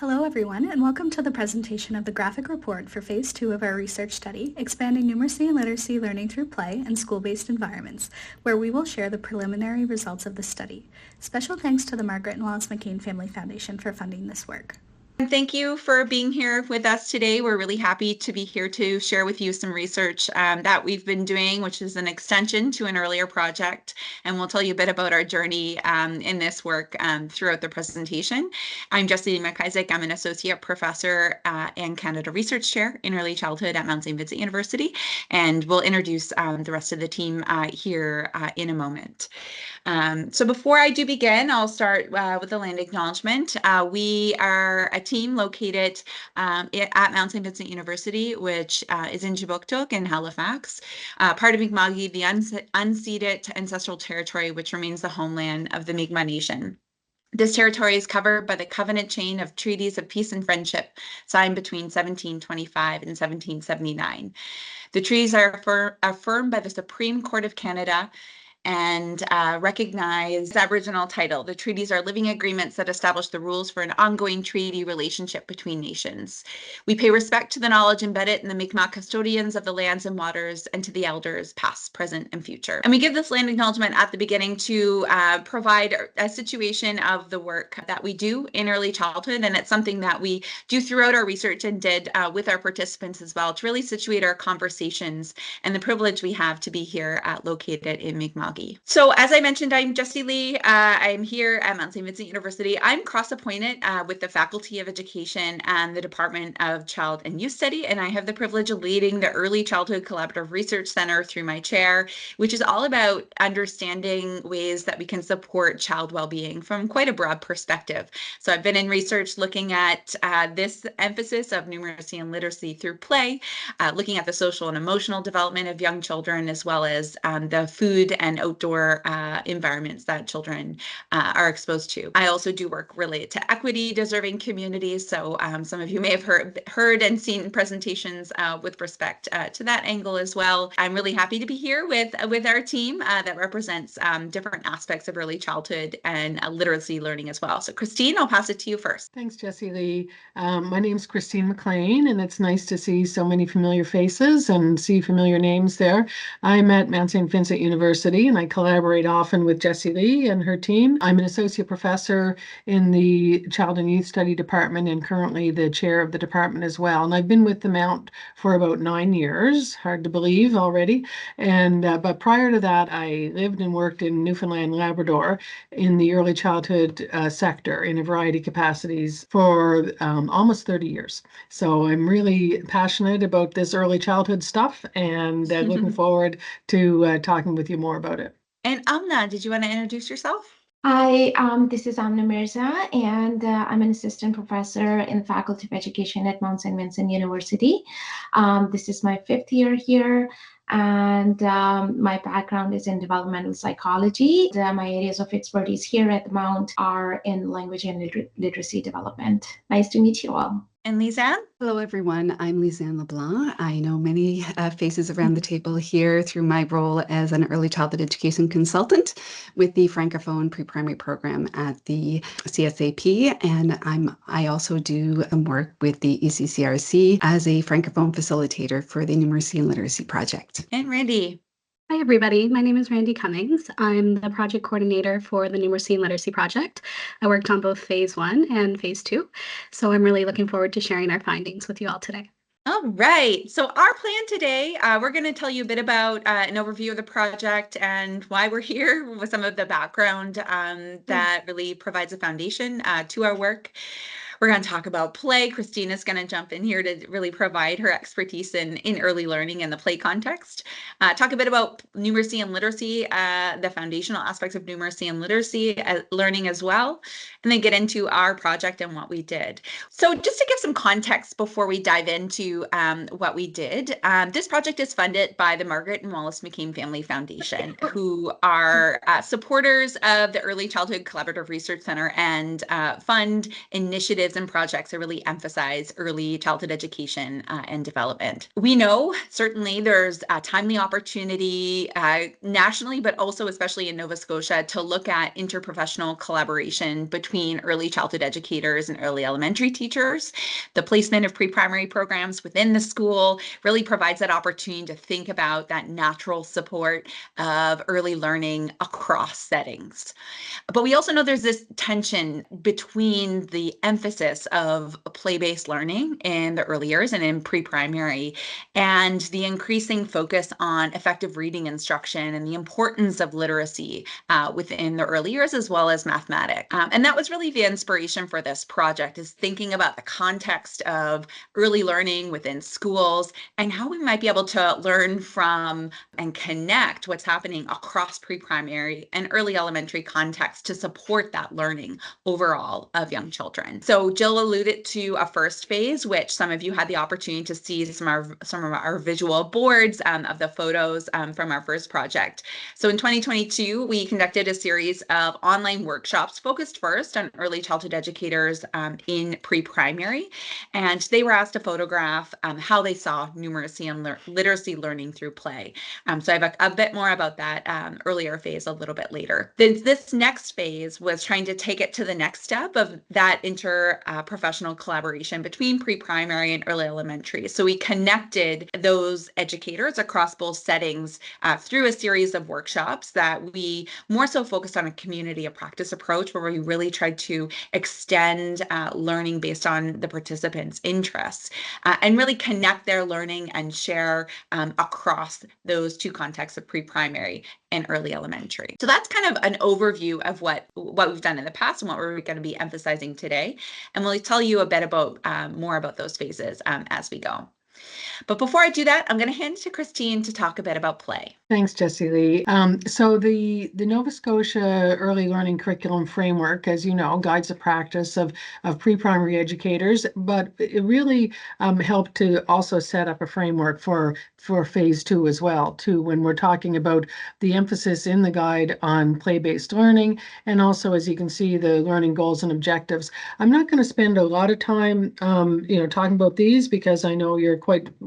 Hello everyone, and welcome to the presentation of the graphic report for Phase 2 of our research study, Expanding Numeracy and Literacy Learning Through Play in School-Based Environments, where we will share the preliminary results of the study. Special thanks to the Margaret and Wallace McCain Family Foundation for funding this work. And thank you for being here with us today. We're really happy to be here to share with you some research that we've been doing, which is an extension to an earlier project. And we'll tell you a bit about our journey in this work throughout the presentation. I'm Jessie McIsaac. I'm an associate professor and Canada Research Chair in Early Childhood at Mount St. Vincent University. And we'll introduce the rest of the team here in a moment. So before I do begin, I'll start with the land acknowledgement. We are a team located at Mount St. Vincent University, which is in Jibuktuk in Halifax, part of Mi'kma'ki, the unceded ancestral territory, which remains the homeland of the Mi'kmaq Nation. This territory is covered by the covenant chain of treaties of peace and friendship signed between 1725 and 1779. The treaties are affirmed by the Supreme Court of Canada and recognize Aboriginal title. The treaties are living agreements that establish the rules for an ongoing treaty relationship between nations. We pay respect to the knowledge embedded in the Mi'kmaq custodians of the lands and waters and to the elders past, present, and future. And we give this land acknowledgement at the beginning to provide a situation of the work that we do in early childhood. And it's something that we do throughout our research and did with our participants as well to really situate our conversations and the privilege we have to be here located in Mi'kmaq. So as I mentioned, I'm Jessie Lee. I'm here at Mount St. Vincent University. I'm cross-appointed with the Faculty of Education and the Department of Child and Youth Study, and I have the privilege of leading the Early Childhood Collaborative Research Center through my chair, which is all about understanding ways that we can support child well-being from quite a broad perspective. So I've been in research looking at this emphasis of numeracy and literacy through play, looking at the social and emotional development of young children, as well as the food and outdoor environments that children are exposed to. I also do work related to equity deserving communities. So some of you may have heard and seen presentations with respect to that angle as well. I'm really happy to be here with our team that represents different aspects of early childhood and literacy learning as well. So Christine, I'll pass it to you first. Thanks, Jessie Lee. My name is Christine McLean, and it's nice to see so many familiar faces and see familiar names there. I'm at Mount St. Vincent University, and I collaborate often with Jessie Lee and her team. I'm an associate professor in the Child and Youth Study Department and currently the chair of the department as well. And I've been with the Mount for about 9 years, hard to believe already. And but prior to that, I lived and worked in Newfoundland, Labrador in the early childhood sector in a variety of capacities for almost 30 years. So I'm really passionate about this early childhood stuff and looking forward to talking with you more about it. And Amna, did you want to introduce yourself? Hi, this is Amna Mirza, and I'm an assistant professor in the Faculty of Education at Mount St. Vincent University. This is my 5th year here, and my background is in developmental psychology. My areas of expertise here at the Mount are in language and literacy development. Nice to meet you all. And Lisanne? Hello, everyone. I'm Lisanne LeBlanc. I know many faces around the table here through my role as an early childhood education consultant with the Francophone pre-primary program at the CSAP. And I also do work with the ECCRC as a Francophone facilitator for the Numeracy and Literacy Project. And Randy? Hi, everybody. My name is Randy Cummings. I'm the project coordinator for the Numeracy and Literacy Project. I worked on both Phase 1 and Phase 2, so I'm really looking forward to sharing our findings with you all today. All right. So our plan today, we're going to tell you a bit about an overview of the project and why we're here with some of the background that really provides a foundation to our work. We're going to talk about play. Christina's going to jump in here to really provide her expertise in early learning and the play context. Talk a bit about numeracy and literacy, the foundational aspects of numeracy and literacy learning as well, and then get into our project and what we did. So just to give some context before we dive into what we did, this project is funded by the Margaret and Wallace McCain Family Foundation, who are supporters of the Early Childhood Collaborative Research Center and fund initiatives initiatives and projects that really emphasize early childhood education and development. We know certainly there's a timely opportunity nationally, but also especially in Nova Scotia, to look at interprofessional collaboration between early childhood educators and early elementary teachers. The placement of pre-primary programs within the school really provides that opportunity to think about that natural support of early learning across settings. But we also know there's this tension between the emphasis of play-based learning in the early years and in pre-primary, and the increasing focus on effective reading instruction and the importance of literacy within the early years, as well as mathematics. And that was really the inspiration for this project, is thinking about the context of early learning within schools and how we might be able to learn from and connect what's happening across pre-primary and early elementary contexts to support that learning overall of young children. So Jill alluded to a first phase, which some of you had the opportunity to see some of our visual boards of the photos from our first project. So in 2022, we conducted a series of online workshops focused first on early childhood educators in pre-primary, and they were asked to photograph how they saw numeracy and literacy learning through play. So I have a bit more about that earlier phase a little bit later. Then this next phase was trying to take it to the next step of that interprofessional collaboration between pre-primary and early elementary. So we connected those educators across both settings through a series of workshops that we more so focused on a community of practice approach, where we really tried to extend learning based on the participants' interests and really connect their learning and share across those two contexts of pre-primary and early elementary. So that's kind of an overview of what we've done in the past and what we're going to be emphasizing today. And we'll tell you a bit about more about those phases as we go. But before I do that, I'm going to hand it to Christine to talk a bit about play. Thanks, Jessie Lee. So the Nova Scotia Early Learning Curriculum Framework, as you know, guides the practice of pre-primary educators, but it really helped to also set up a framework for phase 2 as well, too, when we're talking about the emphasis in the guide on play-based learning, and also, as you can see, the learning goals and objectives. I'm not going to spend a lot of time, talking about these, because I know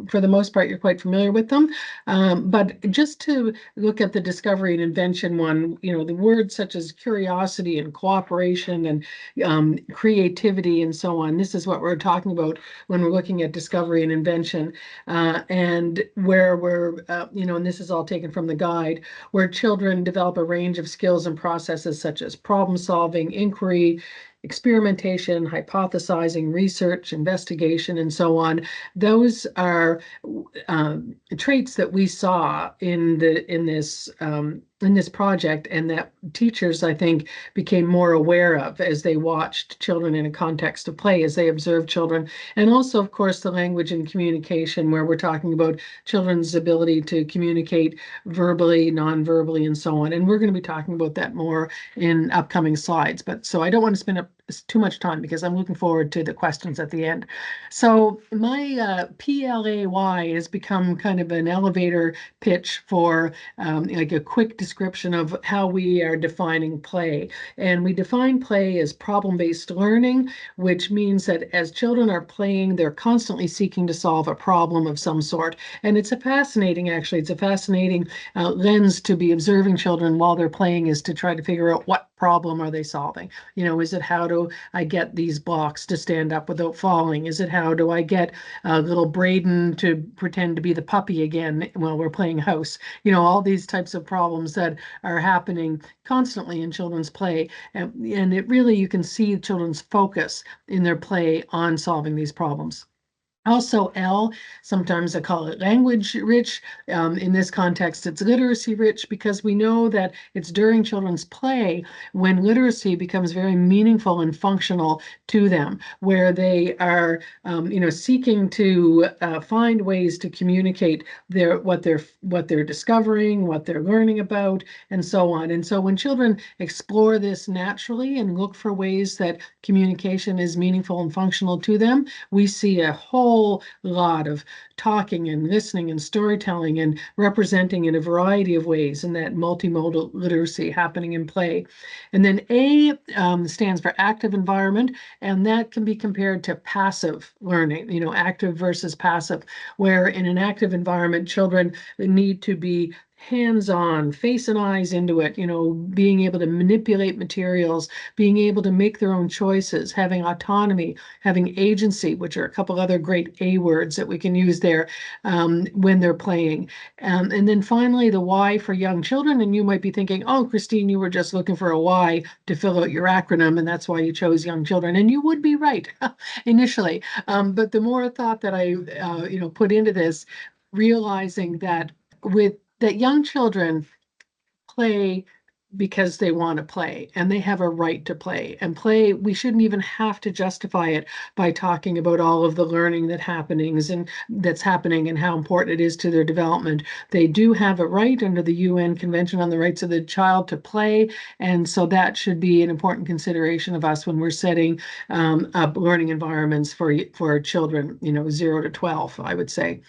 for the most part, you're quite familiar with them. But just to look at the discovery and invention one, the words such as curiosity and cooperation and creativity and so on, this is what we're talking about when we're looking at discovery and invention. And where we're, and this is all taken from the guide, where children develop a range of skills and processes such as problem solving, inquiry, experimentation, hypothesizing, research, investigation, and so on. Those are traits that we saw in this project, and that teachers, I think, became more aware of as they watched children in a context of play, as they observed children. And also, of course, the language and communication, where we're talking about children's ability to communicate verbally, non-verbally, and so on. And we're going to be talking about that more in upcoming slides. But so I don't want to spend up too much time, because I'm looking forward to the questions at the end. So my PLAY has become kind of an elevator pitch for like a quick description of how we are defining play. And we define play as problem-based learning, which means that as children are playing, they're constantly seeking to solve a problem of some sort. And it's a fascinating lens to be observing children while they're playing, is to try to figure out what problem are they solving. Is it how do I get these blocks to stand up without falling? Is it how do I get little Braden to pretend to be the puppy again while we're playing house? All these types of problems that are happening constantly in children's play. And it really, you can see children's focus in their play on solving these problems. Also, L, sometimes I call it language rich. In this context, it's literacy rich, because we know that it's during children's play when literacy becomes very meaningful and functional to them, where they are, seeking to find ways to communicate what they're discovering, what they're learning about, and so on. And so when children explore this naturally and look for ways that communication is meaningful and functional to them, we see a whole whole lot of talking and listening and storytelling and representing in a variety of ways, and that multimodal literacy happening in play. And then A stands for active environment, and that can be compared to passive learning, active versus passive, where in an active environment, children need to be hands-on, face and eyes into it, being able to manipulate materials, being able to make their own choices, having autonomy, having agency, which are a couple other great A words that we can use there when they're playing. And then finally, the Y for young children. And you might be thinking, oh, Christine, you were just looking for a Y to fill out your acronym, and that's why you chose young children. And you would be right initially. But the more thought that I, put into this, realizing that young children play because they want to play, and they have a right to play. And play, we shouldn't even have to justify it by talking about all of the learning that's happening and how important it is to their development. They do have a right under the UN Convention on the Rights of the Child to play, and so that should be an important consideration of us when we're setting up learning environments for children, 0 to 12, I would say.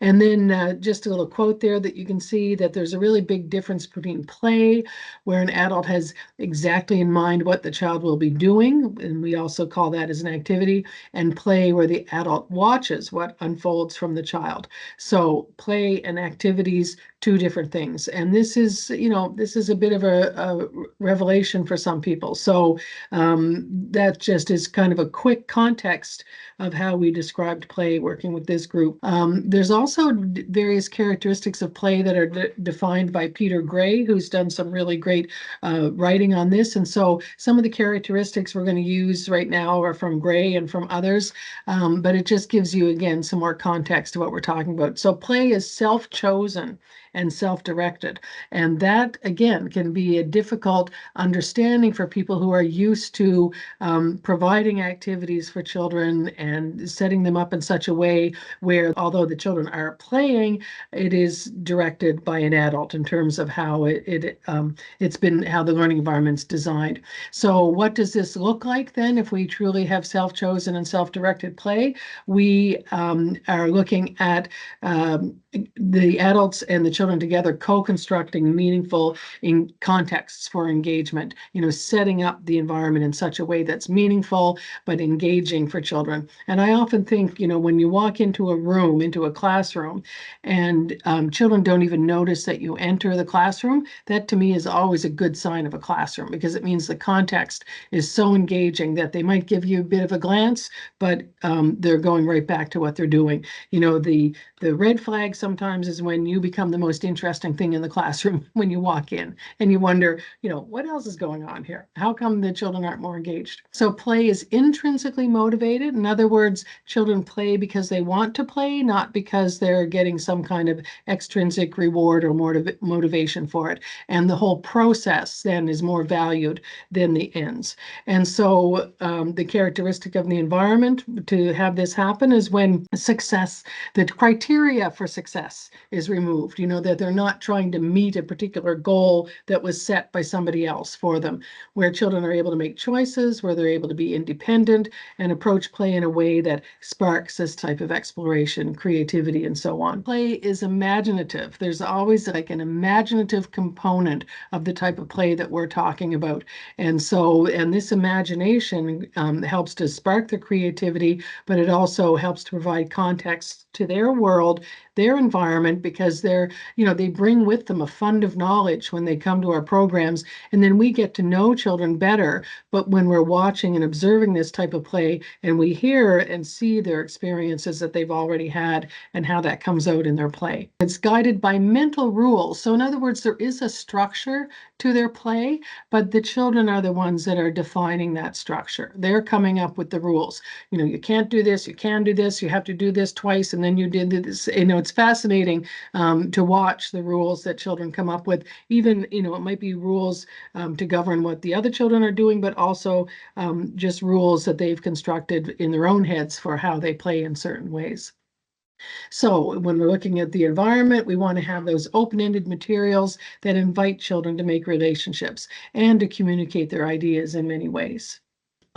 And then just a little quote there that you can see that there's a really big difference between play, where an adult has exactly in mind what the child will be doing, and we also call that as an activity, and play, where the adult watches what unfolds from the child. So play and activities, two different things. And this is a bit of a revelation for some people. So that just is kind of a quick context of how we described play working with this group. There's also various characteristics of play that are defined by Peter Gray, who's done some really great writing on this. And so some of the characteristics we're going to use right now are from Gray and from others, but it just gives you, again, some more context to what we're talking about. So play is self-chosen and self-directed. And that, again, can be a difficult understanding for people who are used to providing activities for children and setting them up in such a way where, although the children are playing, it is directed by an adult in terms of how how the learning environment's designed. So what does this look like then if we truly have self-chosen and self-directed play? We are looking at the adults and the children together co-constructing meaningful contexts for engagement, setting up the environment in such a way that's meaningful but engaging for children. And I often think, when you walk into a room, into a classroom, and children don't even notice that you enter the classroom, that to me is always a good sign of a classroom, because it means the context is so engaging that they might give you a bit of a glance, but they're going right back to what they're doing. The red flag sometimes is when you become the most interesting thing in the classroom when you walk in, and you wonder, what else is going on here? How come the children aren't more engaged? So play is intrinsically motivated. In other words, children play because they want to play, not because they're getting some kind of extrinsic reward or motivation for it. And the whole process then is more valued than the ends. And so the characteristic of the environment to have this happen is when the criteria for success is removed, that they're not trying to meet a particular goal that was set by somebody else for them, where children are able to make choices, where they're able to be independent and approach play in a way that sparks this type of exploration, creativity, and so on. Play is imaginative. There's always like an imaginative component of the type of play that we're talking about. And this imagination helps to spark the creativity, but it also helps to provide context to their world, their environment, because they bring with them a fund of knowledge when they come to our programs. And then we get to know children better. But when we're watching and observing this type of play, and we hear and see their experiences that they've already had and how that comes out in their play. It's guided by mental rules. So in other words, there is a structure to their play, but the children are the ones that are defining that structure. They're coming up with the rules. You can't do this, you can do this, you have to do this twice, and then you did this. It's fascinating to watch the rules that children come up with. Even, it might be rules to govern what the other children are doing, but also just rules that they've constructed in their own heads for how they play in certain ways. So when we're looking at the environment, we want to have those open-ended materials that invite children to make relationships and to communicate their ideas in many ways.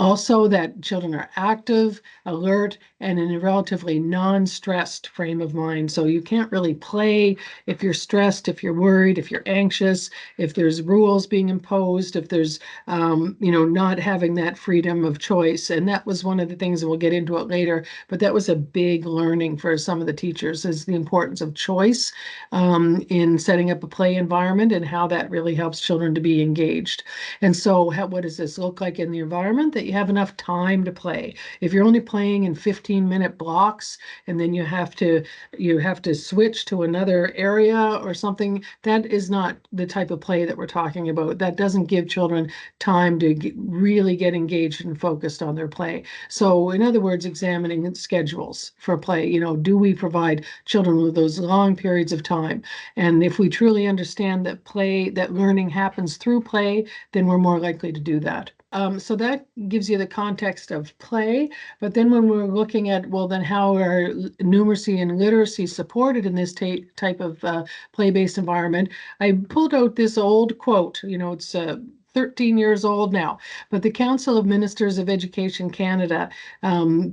Also, that children are active, alert, and in a relatively non-stressed frame of mind. So you can't really play if you're stressed, if you're worried, if you're anxious, if there's rules being imposed, if there's, not having that freedom of choice. And that was one of the things, and we'll get into it later, but that was a big learning for some of the teachers, is the importance of choice in setting up a play environment and how that really helps children to be engaged. And so what does this look like in the environment? That you have enough time to play. If you're only playing in 15-minute blocks and then you have to switch to another area or something, that is not the type of play that we're talking about. That doesn't give children time to really get engaged and focused on their play. So in other words, examining schedules for play, do we provide children with those long periods of time? And if we truly understand that learning happens through play, then we're more likely to do that. So that gives you the context of play. But then when we're looking at, well, then how are numeracy and literacy supported in this type of play-based environment, I pulled out this old quote. It's 13 years old now, but the Council of Ministers of Education Canada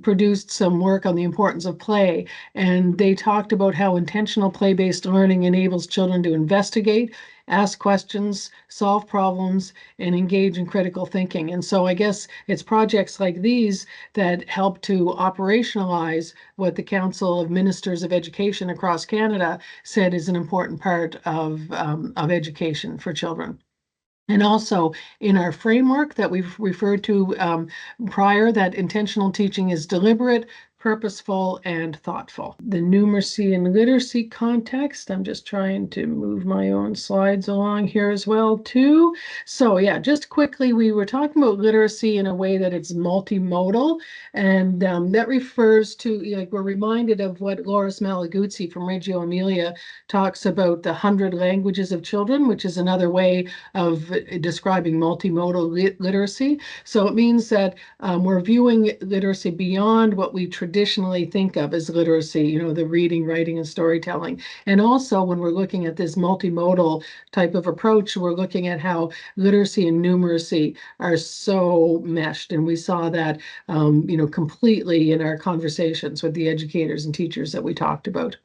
produced some work on the importance of play, and they talked about how intentional play-based learning enables children to investigate, ask questions, solve problems, and engage in critical thinking. And so I guess it's projects like these that help to operationalize what the Council of Ministers of Education across Canada said is an important part of education for children. And also in our framework that we've referred to prior, that intentional teaching is deliberate, purposeful, and thoughtful. The numeracy and literacy context, I'm just trying to move my own slides along here as well too. So yeah, just quickly, we were talking about literacy in a way that it's multimodal, and that refers to, we're reminded of what Loris Malaguzzi from Reggio Emilia talks about, the 100 languages of children, which is another way of describing multimodal literacy. So it means that we're viewing literacy beyond what we traditionally think of as literacy, the reading, writing, and storytelling. And also when we're looking at this multimodal type of approach, we're looking at how literacy and numeracy are so meshed. And we saw that, completely in our conversations with the educators and teachers that we talked about.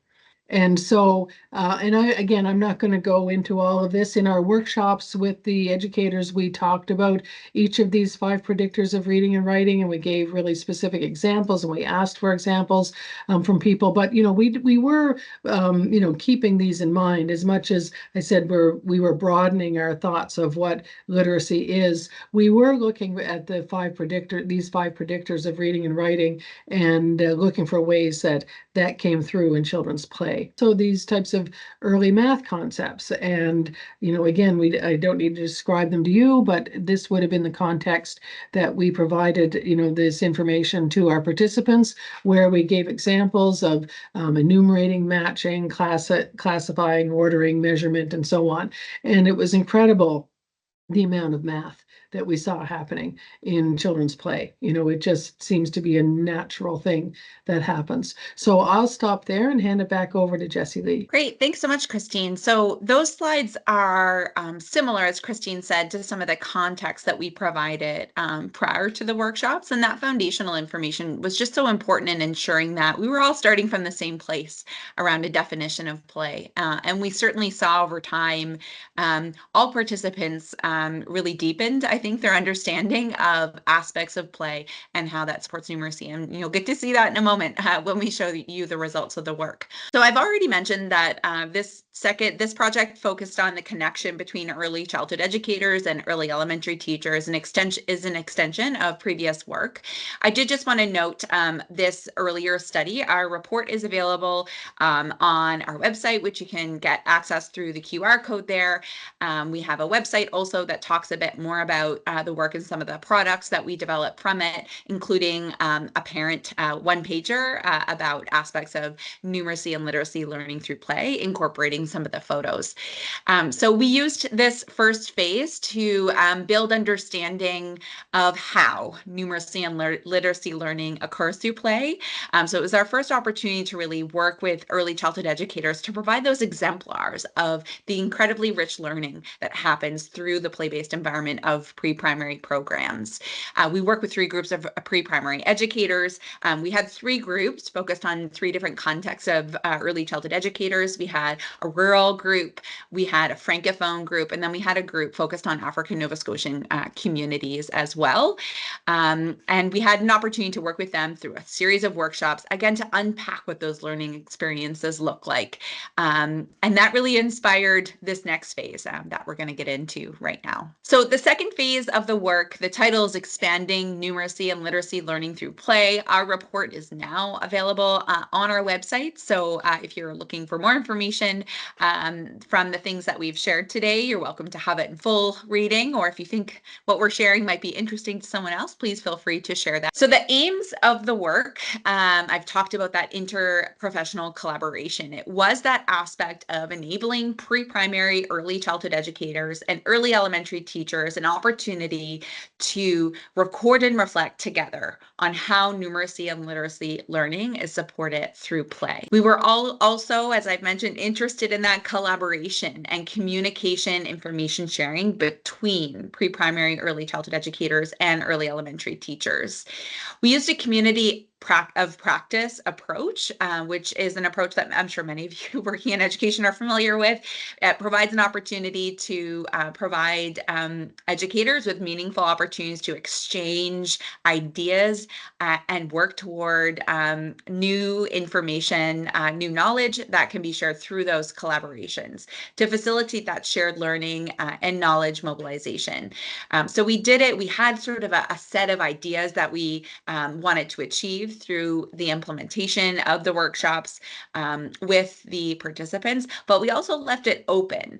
And so, I'm not going to go into all of this. In our workshops with the educators, we talked about each of these 5 predictors of reading and writing, and we gave really specific examples, and we asked for examples from people. But, we were, keeping these in mind. As much as I said, we were broadening our thoughts of what literacy is. We were looking at these 5 predictors of reading and writing, and looking for ways that came through in children's play. So these types of early math concepts, and again, I don't need to describe them to you, but this would have been the context that we provided this information to our participants, where we gave examples of enumerating, matching, classifying, ordering, measurement, and so on. And it was incredible the amount of math that we saw happening in children's play. It just seems to be a natural thing that happens. So I'll stop there and hand it back over to Jessie Lee. Great. Thanks so much, Christine. So those slides are similar, as Christine said, to some of the context that we provided prior to the workshops. And that foundational information was just so important in ensuring that we were all starting from the same place around a definition of play. And we certainly saw over time, all participants really deepened, I think, their understanding of aspects of play and how that supports numeracy. And you'll get to see that in a moment when we show you the results of the work. So I've already mentioned that this project focused on the connection between early childhood educators and early elementary teachers, and is an extension of previous work. I did just want to note this earlier study. Our report is available on our website, which you can get access through the QR code there. We have a website also that talks a bit more about the work and some of the products that we developed from it, including a parent one-pager about aspects of numeracy and literacy learning through play, incorporating some of the photos. So we used this first phase to build understanding of how numeracy and literacy learning occurs through play. So it was our first opportunity to really work with early childhood educators to provide those exemplars of the incredibly rich learning that happens through the play-based environment of pre-primary programs. We work with 3 groups of pre-primary educators. We had 3 groups focused on 3 different contexts of early childhood educators. We had a rural group, we had a francophone group, and then we had a group focused on African Nova Scotian communities as well. And we had an opportunity to work with them through a series of workshops, again, to unpack what those learning experiences look like. And that really inspired this next phase that we're going to get into right now. So the second phase of the work, the title is Expanding Numeracy and Literacy Learning Through Play. Our report is now available on our website. So if you're looking for more information from the things that we've shared today, you're welcome to have it in full reading, or if you think what we're sharing might be interesting to someone else, please feel free to share that. So the aims of the work, I've talked about that interprofessional collaboration. It was that aspect of enabling pre-primary early childhood educators and early elementary teachers an opportunity to record and reflect together on how numeracy and literacy learning is supported through play. We were all also, as I've mentioned, interested in that collaboration and communication, information sharing between pre-primary early childhood educators and early elementary teachers. We used a community of practice approach, which is an approach that I'm sure many of you working in education are familiar with. It provides an opportunity to provide educators with meaningful opportunities to exchange ideas and work toward new information, new knowledge that can be shared through those collaborations to facilitate that shared learning and knowledge mobilization. So we did it. We had sort of a set of ideas that we wanted to achieve through the implementation of the workshops with the participants, but we also left it open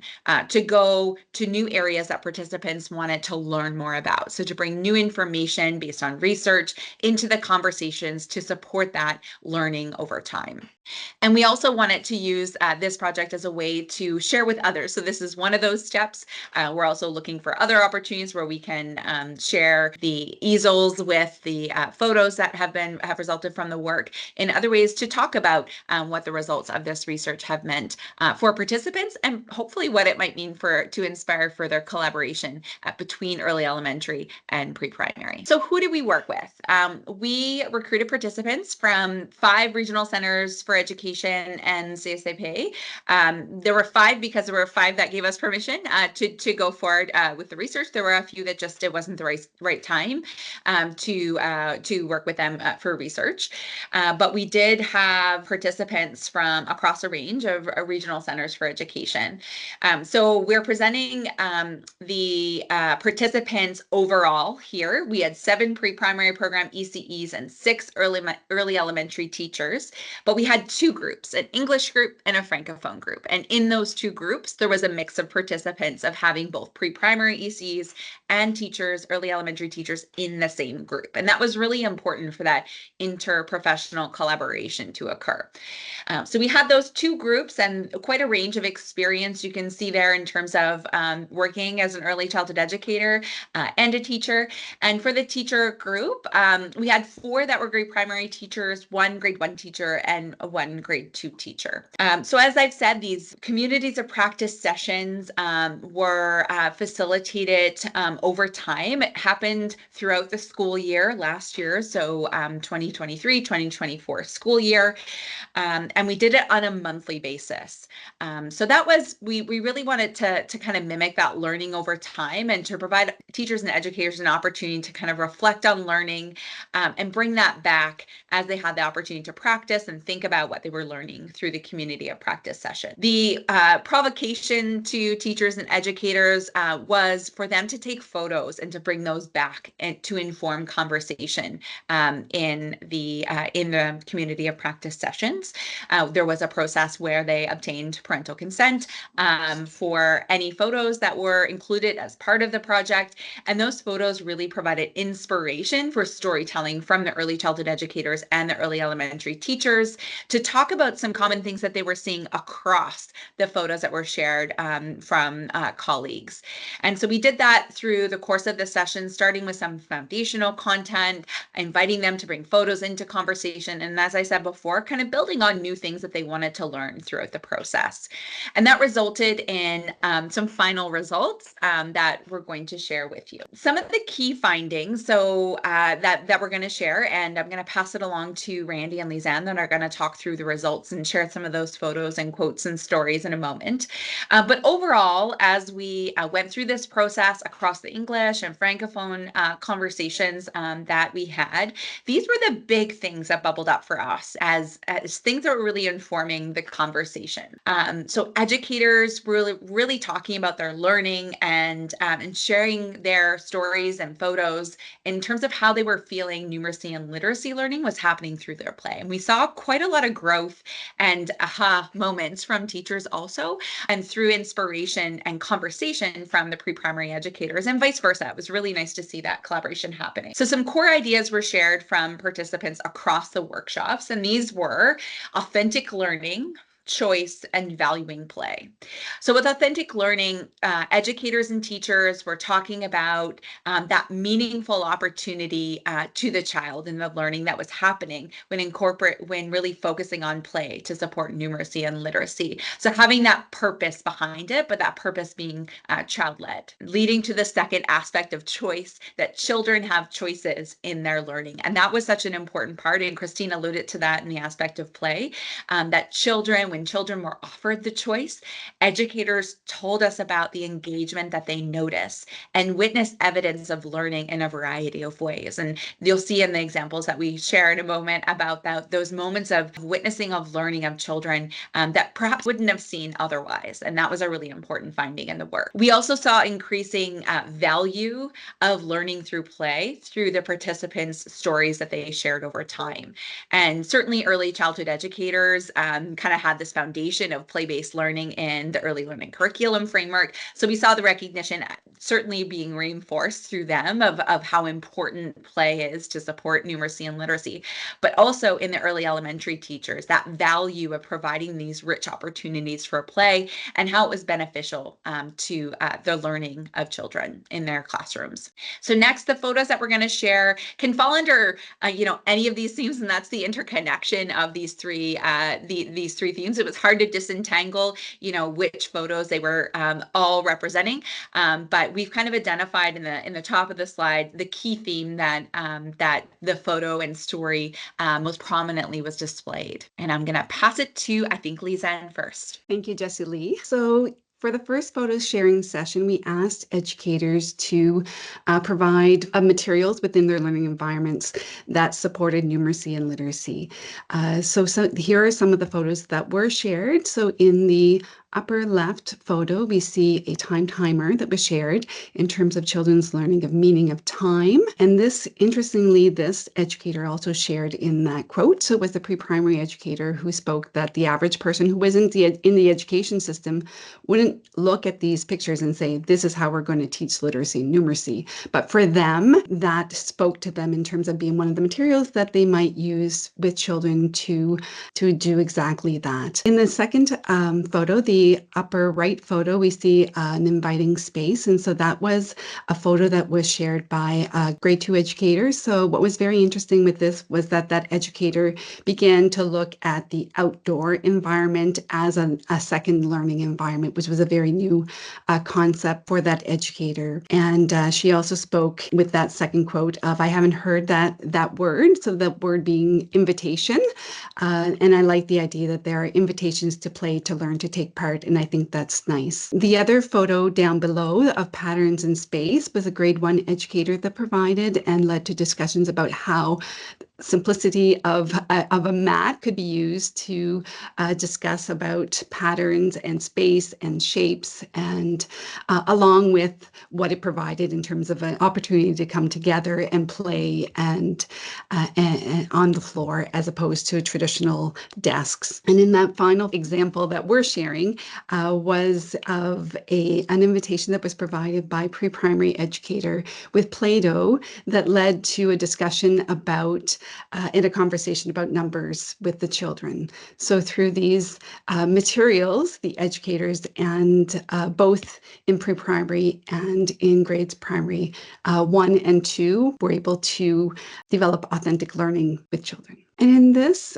to go to new areas that participants wanted to learn more about. So to bring new information based on research into the conversations to support that learning over time. And we also wanted to use this project as a way to share with others. So this is one of those steps. We're also looking for other opportunities where we can share the easels with the photos that have resulted from the work in other ways to talk about what the results of this research have meant for participants and hopefully what it might mean to inspire further collaboration between early elementary and pre-primary. So who did we work with? We recruited participants from 5 regional centers for education and CSAP. There were 5 because there were 5 that gave us permission to go forward with the research. There were a few that just it wasn't the right time to work with them for research. But we did have participants from across a range of regional centers for education. So we're presenting the participants overall here. We had 7 pre-primary program ECEs and 6 early elementary teachers, but we had 2 groups, an English group and a Francophone group. And in those 2 groups, there was a mix of participants of having both pre-primary ECs and teachers, early elementary teachers in the same group. And that was really important for that interprofessional collaboration to occur. So we had those 2 groups and quite a range of experience you can see there in terms of working as an early childhood educator and a teacher. And for the teacher group, we had 4 that were grade primary teachers, 1 grade 1 teacher, and 1 grade 2 teacher. So as I've said, these communities of practice sessions were facilitated over time. It happened throughout the school year last year, so 2023-2024 school year. And we did it on a monthly basis. So that was, we really wanted to kind of mimic that learning over time and to provide teachers and educators an opportunity to kind of reflect on learning and bring that back as they had the opportunity to practice and think about what they were learning through the community of practice session. The provocation to teachers and educators was for them to take photos and to bring those back and to inform conversation in the community of practice sessions. There was a process where they obtained parental consent for any photos that were included as part of the project. And those photos really provided inspiration for storytelling from the early childhood educators and the early elementary teachers to talk about some common things that they were seeing across the photos that were shared from colleagues. And so we did that through the course of the session, starting with some foundational content, inviting them to bring photos photos into conversation. And as I said before, kind of building on new things that they wanted to learn throughout the process. And that resulted in some final results that we're going to share with you. Some of the key findings that we're going to share, and I'm going to pass it along to Randy and Lisanne that are going to talk through the results and share some of those photos and quotes and stories in a moment. But overall, as we went through this process across the English and Francophone conversations that we had, these were the big things that bubbled up for us as things that were really informing the conversation. So educators were really talking about their learning and sharing their stories and photos in terms of how they were feeling numeracy and literacy learning was happening through their play. And we saw quite a lot of growth and aha moments from teachers also, and through inspiration and conversation from the pre-primary educators and vice versa. It was really nice to see that collaboration happening. So some core ideas were shared from participants across the workshops, and these were authentic learning, choice, and valuing play. So with authentic learning, educators and teachers were talking about that meaningful opportunity to the child and the learning that was happening when really focusing on play to support numeracy and literacy. So having that purpose behind it, but that purpose being child-led, leading to the second aspect of choice, that children have choices in their learning. And that was such an important part. And Christine alluded to that in the aspect of play, that when children were offered the choice, educators told us about the engagement that they notice and witness evidence of learning in a variety of ways. And you'll see in the examples that we share in a moment about those moments of witnessing of learning of children that perhaps wouldn't have seen otherwise. And that was a really important finding in the work. We also saw increasing value of learning through play through the participants' stories that they shared over time. And certainly early childhood educators kind of had this foundation of play-based learning in the early learning curriculum framework. So we saw the recognition certainly being reinforced through them of how important play is to support numeracy and literacy, but also in the early elementary teachers, that value of providing these rich opportunities for play and how it was beneficial to the learning of children in their classrooms. So next, the photos that we're going to share can fall under any of these themes, and that's the interconnection of these three themes. It was hard to disentangle, which photos they were all representing, but we've kind of identified in the top of the slide the key theme that the photo and story most prominently was displayed. And I'm going to pass it to, I think, Lisanne first. Thank you, Jessie Lee. So for the first photo sharing session, we asked educators to provide materials within their learning environments that supported numeracy and literacy. So here are some of the photos that were shared. So in the upper left photo, we see a time timer that was shared in terms of children's learning of meaning of time. And this, interestingly, this educator also shared in that quote. So it was the pre-primary educator who spoke that the average person who wasn't in the education system wouldn't look at these pictures and say, this is how we're going to teach literacy and numeracy. But for them, that spoke to them in terms of being one of the materials that they might use with children to do exactly that. In the second photo, the upper right photo, we see an inviting space. And so that was a photo that was shared by grade 2 educators. So what was very interesting with this was that educator began to look at the outdoor environment as a second learning environment, which was a very new concept for that educator. And she also spoke with that second quote of, I haven't heard that word. So that word being invitation. And I like the idea that there are invitations to play, to learn, to take part. And I think that's nice. The other photo down below of patterns in space was a grade 1 educator that provided and led to discussions about how simplicity of a mat could be used to discuss about patterns and space and shapes, and along with what it provided in terms of an opportunity to come together and play and on the floor as opposed to traditional desks. And in that final example that we're sharing was of an invitation that was provided by pre-primary educator with Play-Doh that led to a discussion about in a conversation about numbers with the children. So through these materials, the educators and both in pre-primary and in grades primary 1 and 2 were able to develop authentic learning with children. And in this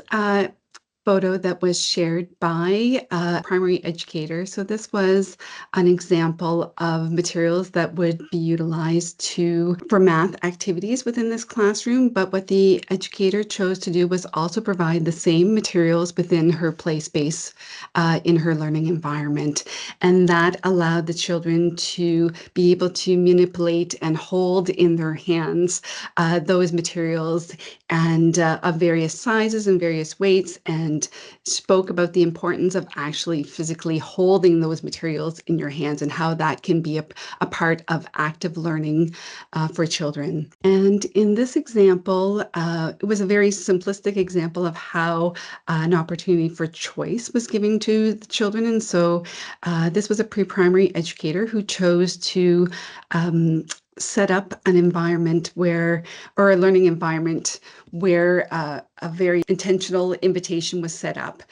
photo that was shared by a primary educator. So this was an example of materials that would be utilized for math activities within this classroom. But what the educator chose to do was also provide the same materials within her play space in her learning environment. And that allowed the children to be able to manipulate and hold in their hands those materials and of various sizes and various weights, and spoke about the importance of actually physically holding those materials in your hands and how that can be a part of active learning for children. And in this example, it was a very simplistic example of how an opportunity for choice was given to the children. And so this was a pre-primary educator who chose to set up an environment or a learning environment where a very intentional invitation was set up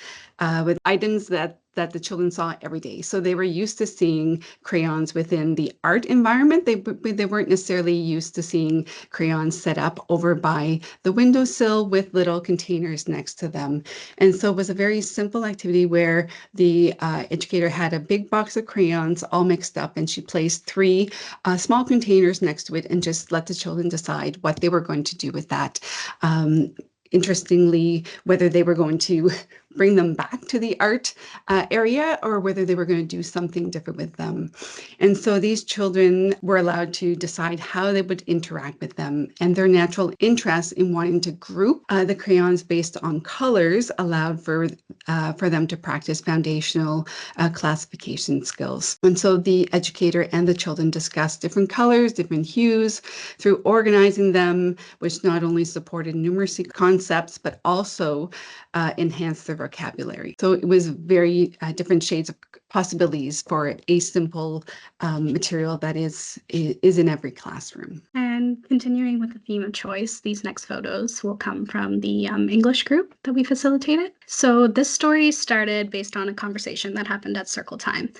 with items that the children saw every day. So they were used to seeing crayons within the art environment. They weren't necessarily used to seeing crayons set up over by the windowsill with little containers next to them. And so it was a very simple activity where the educator had a big box of crayons all mixed up, and she placed 3 small containers next to it and just let the children decide what they were going to do with that. Interestingly, whether they were going to bring them back to the art area or whether they were going to do something different with them. And so these children were allowed to decide how they would interact with them, and their natural interest in wanting to group the crayons based on colors allowed for them to practice foundational classification skills. And so the educator and the children discussed different colors, different hues through organizing them, which not only supported numeracy concepts, but also enhanced their vocabulary. So it was very different shades of possibilities for a simple material that is in every classroom. And continuing with the theme of choice, these next photos will come from the English group that we facilitated. So this story started based on a conversation that happened at circle time.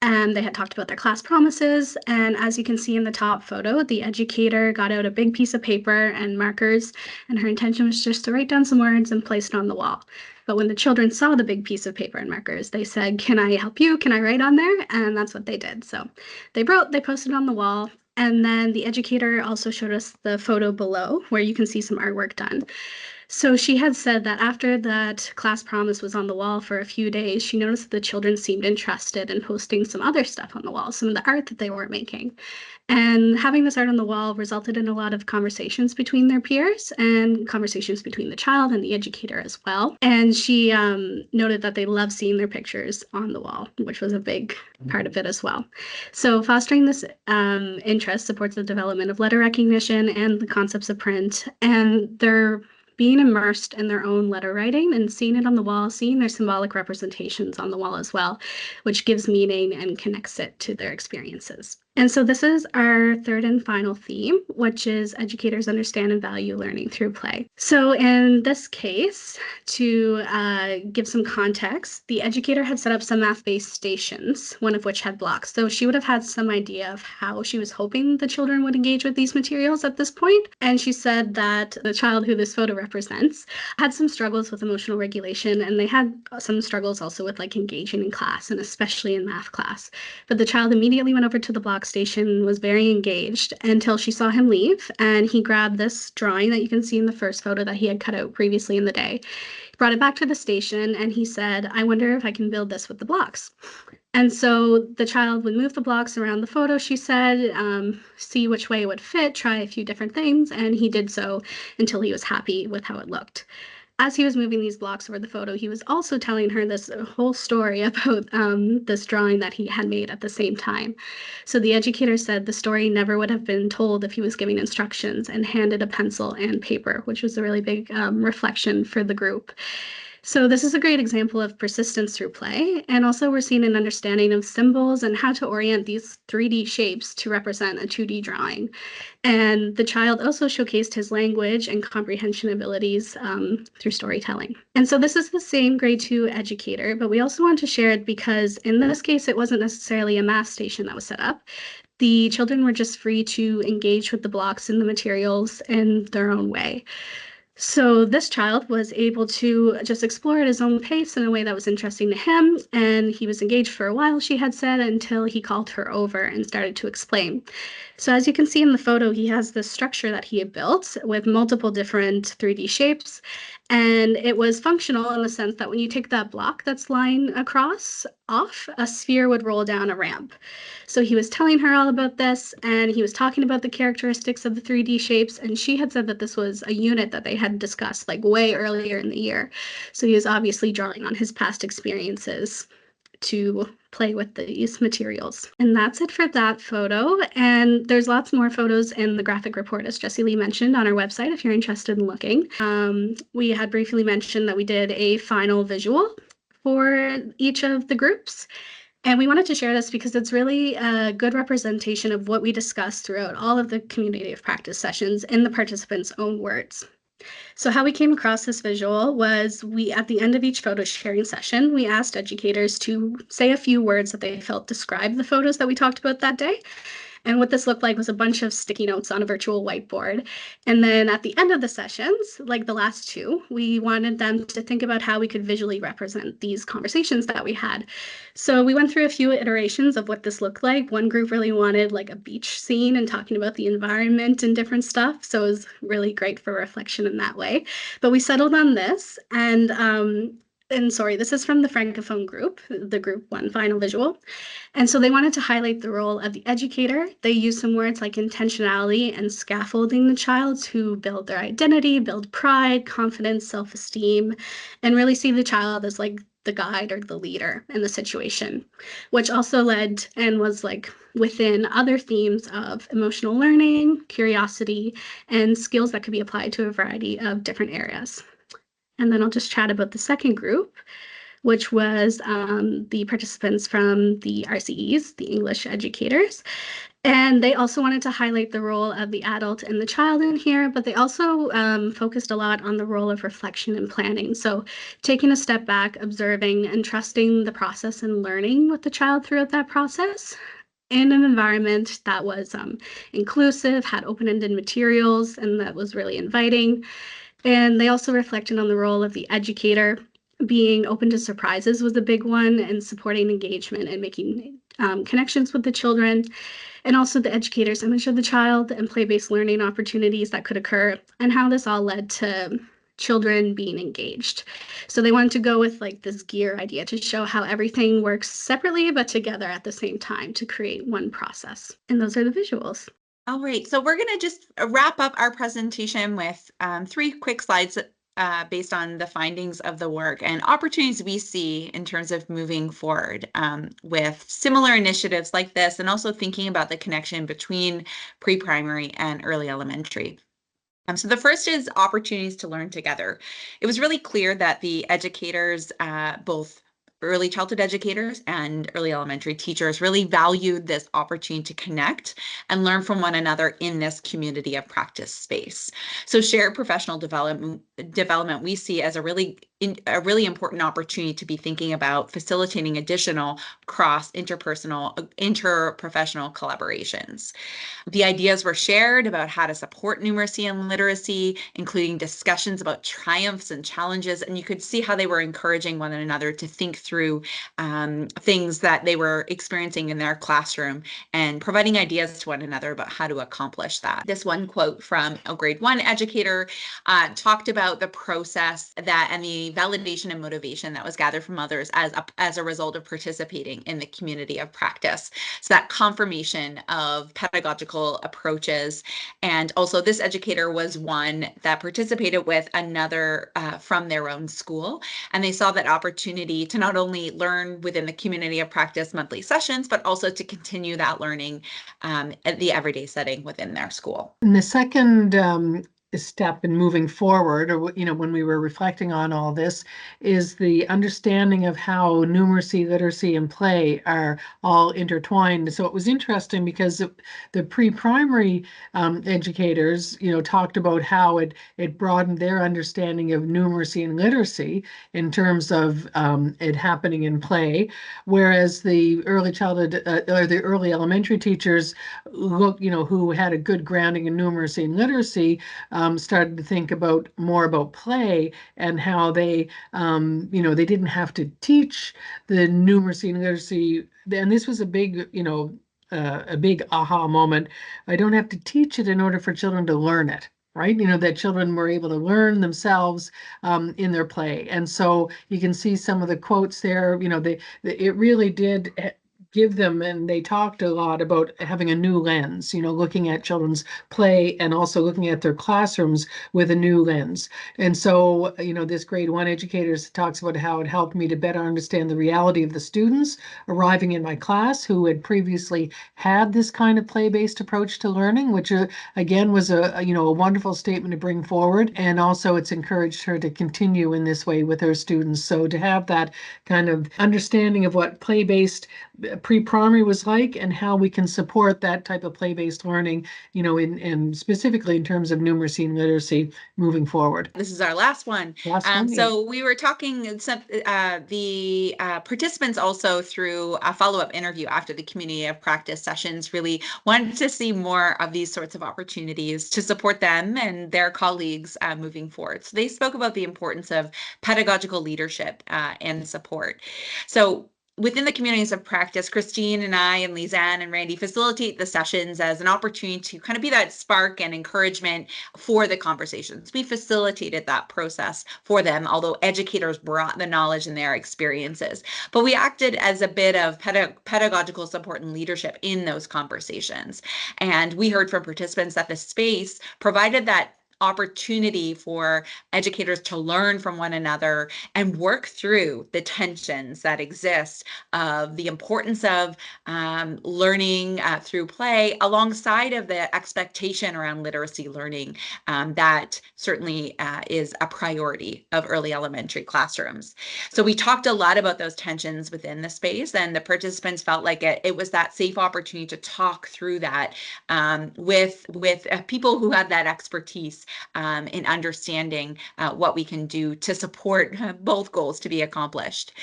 And they had talked about their class promises. And as you can see in the top photo, the educator got out a big piece of paper and markers, and her intention was just to write down some words and place it on the wall. But when the children saw the big piece of paper and markers, they said, "Can I help you? Can I write on there?" And that's what they did. So they wrote, they posted on the wall. And then the educator also showed us the photo below where you can see some artwork done. So she had said that after that class promise was on the wall for a few days, she noticed that the children seemed interested in posting some other stuff on the wall, some of the art that they were making. And having this art on the wall resulted in a lot of conversations between their peers and conversations between the child and the educator as well. And she noted that they love seeing their pictures on the wall, which was a big part of it as well. So fostering this interest supports the development of letter recognition and the concepts of print, and they're being immersed in their own letter writing and seeing it on the wall, seeing their symbolic representations on the wall as well, which gives meaning and connects it to their experiences. And so this is our third and final theme, which is educators understand and value learning through play. So in this case, to give some context, the educator had set up some math-based stations, one of which had blocks. So she would have had some idea of how she was hoping the children would engage with these materials at this point. And she said that the child who this photo represents had some struggles with emotional regulation, and they had some struggles also with like engaging in class, and especially in math class. But the child immediately went over to the block station, was very engaged until she saw him leave, and he grabbed this drawing that you can see in the first photo that he had cut out previously in the day. He brought it back to the station and he said, "I wonder if I can build this with the blocks." And so the child would move the blocks around the photo, she said, see which way it would fit, try a few different things, and he did so until he was happy with how it looked. As he was moving these blocks over the photo, he was also telling her this whole story about this drawing that he had made at the same time. So the educator said the story never would have been told if he was giving instructions and handed a pencil and paper, which was a really big reflection for the group. So this is a great example of persistence through play, and also we're seeing an understanding of symbols and how to orient these 3D shapes to represent a 2D drawing. And the child also showcased his language and comprehension abilities through storytelling. And so this is the same grade 2 educator, but we also want to share it because in this case, it wasn't necessarily a math station that was set up. The children were just free to engage with the blocks and the materials in their own way. So this child was able to just explore at his own pace in a way that was interesting to him, and he was engaged for a while, she had said, until he called her over and started to explain. So as you can see in the photo, he has this structure that he had built with multiple different 3D shapes, and it was functional in the sense that when you take that block that's lying across off, a sphere would roll down a ramp. So he was telling her all about this, and he was talking about the characteristics of the 3D shapes, and she had said that this was a unit that they had discussed like way earlier in the year. So he was obviously drawing on his past experiences to play with these materials. And that's it for that photo. And there's lots more photos in the graphic report, as Jessie Lee mentioned, on our website if you're interested in looking. We had briefly mentioned that we did a final visual for each of the groups. And we wanted to share this because it's really a good representation of what we discussed throughout all of the community of practice sessions in the participants' own words. So how we came across this visual was at the end of each photo sharing session, we asked educators to say a few words that they felt described the photos that we talked about that day. And what this looked like was a bunch of sticky notes on a virtual whiteboard. And then at the end of the sessions, like the last two, we wanted them to think about how we could visually represent these conversations that we had. So we went through a few iterations of what this looked like. One group really wanted like a beach scene and talking about the environment and different stuff. So it was really great for reflection in that way. But we settled on this, and sorry, this is from the Francophone group, the group 1 final visual. And so they wanted to highlight the role of the educator. They used some words like intentionality and scaffolding the child to build their identity, build pride, confidence, self-esteem, and really see the child as like the guide or the leader in the situation, which also led and was like within other themes of emotional learning, curiosity, and skills that could be applied to a variety of different areas. And then I'll just chat about the second group, which was the participants from the RCEs, the English educators. And they also wanted to highlight the role of the adult and the child in here, but they also focused a lot on the role of reflection and planning. So taking a step back, observing and trusting the process and learning with the child throughout that process in an environment that was inclusive, had open-ended materials, and that was really inviting. And they also reflected on the role of the educator. Being open to surprises was a big one, and supporting engagement and making connections with the children. And also the educator's image of the child and play-based learning opportunities that could occur, and how this all led to children being engaged. So they wanted to go with like this gear idea to show how everything works separately but together at the same time to create one process. And those are the visuals. All right, so we're going to just wrap up our presentation with 3 quick slides based on the findings of the work and opportunities we see in terms of moving forward with similar initiatives like this, and also thinking about the connection between pre-primary and early elementary. So the first is opportunities to learn together. It was really clear that the educators, both early childhood educators and early elementary teachers, really valued this opportunity to connect and learn from one another in this community of practice space. So shared professional development we see as a really important opportunity to be thinking about facilitating additional interprofessional collaborations. The ideas were shared about how to support numeracy and literacy, including discussions about triumphs and challenges, and you could see how they were encouraging one another to think through things that they were experiencing in their classroom and providing ideas to one another about how to accomplish that. This one quote from a grade 1 educator talked about the process and the validation and motivation that was gathered from others as a result of participating in the community of practice. So that confirmation of pedagogical approaches. And also this educator was one that participated with another from their own school. And they saw that opportunity to not only learn within the community of practice monthly sessions, but also to continue that learning at the everyday setting within their school. And the second step in moving forward, or when we were reflecting on all this, is the understanding of how numeracy, literacy, and play are all intertwined. So it was interesting because the pre-primary educators, talked about how it broadened their understanding of numeracy and literacy in terms of it happening in play, whereas the early childhood or the early elementary teachers who had a good grounding in numeracy and literacy, started to think more about play and how they didn't have to teach the numeracy and literacy. And this was a big aha moment. I don't have to teach it in order for children to learn it. Right, that children were able to learn themselves in their play, and so you can see some of the quotes there. It really did give them, and they talked a lot about having a new lens, looking at children's play and also looking at their classrooms with a new lens. And so, this grade 1 educator talks about how it helped me to better understand the reality of the students arriving in my class who had previously had this kind of play-based approach to learning, which again was a wonderful statement to bring forward. And also it's encouraged her to continue in this way with her students. So to have that kind of understanding of what play-based pre-primary was like and how we can support that type of play-based learning, and specifically in terms of numeracy and literacy moving forward. This is our last one. So we were talking, the participants also through a follow-up interview after the community of practice sessions really wanted to see more of these sorts of opportunities to support them and their colleagues moving forward. So they spoke about the importance of pedagogical leadership and support. So within the communities of practice, Christine and I and Lisanne and Randy facilitate the sessions as an opportunity to kind of be that spark and encouragement for the conversations. We facilitated that process for them, although educators brought the knowledge and their experiences. But we acted as a bit of pedagogical support and leadership in those conversations. And we heard from participants that the space provided that opportunity for educators to learn from one another and work through the tensions that exist of the importance of learning through play alongside of the expectation around literacy learning that certainly is a priority of early elementary classrooms. So we talked a lot about those tensions within the space, and the participants felt like it was that safe opportunity to talk through that with people who had that expertise in understanding what we can do to support both goals to be accomplished.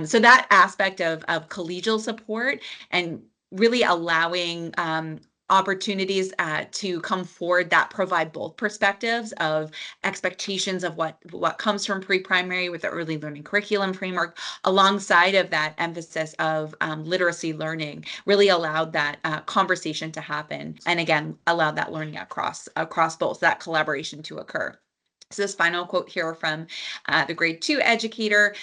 So that aspect of collegial support and really allowing opportunities to come forward that provide both perspectives of expectations of what comes from pre-primary with the early learning curriculum framework, alongside of that emphasis of literacy learning, really allowed that conversation to happen, and again allowed that learning across both, that collaboration to occur. So this final quote here from the grade 2 educator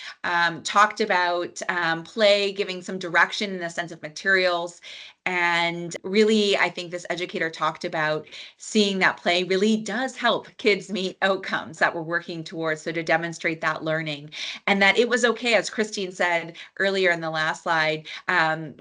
talked about play giving some direction in the sense of materials. And really, I think this educator talked about seeing that play really does help kids meet outcomes that we're working towards. So to demonstrate that learning, and that it was okay, as Christine said earlier in the last slide,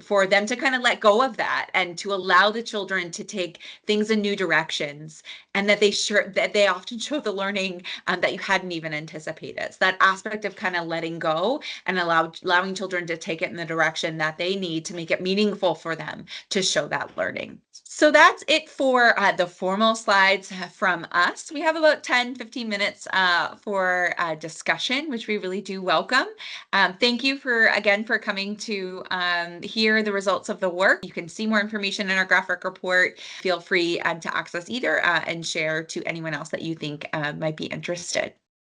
for them to kind of let go of that and to allow the children to take things in new directions, and that they often show the learning that you hadn't even anticipated. So that aspect of kind of letting go and allowing children to take it in the direction that they need to make it meaningful for them to show that learning. So that's it for the formal slides from us. We have about 10-15 minutes for discussion, which we really do welcome. Thank you again for coming to hear the results of the work. You can see more information in our graphic report. Feel free to access either and share to anyone else that you think might be interested.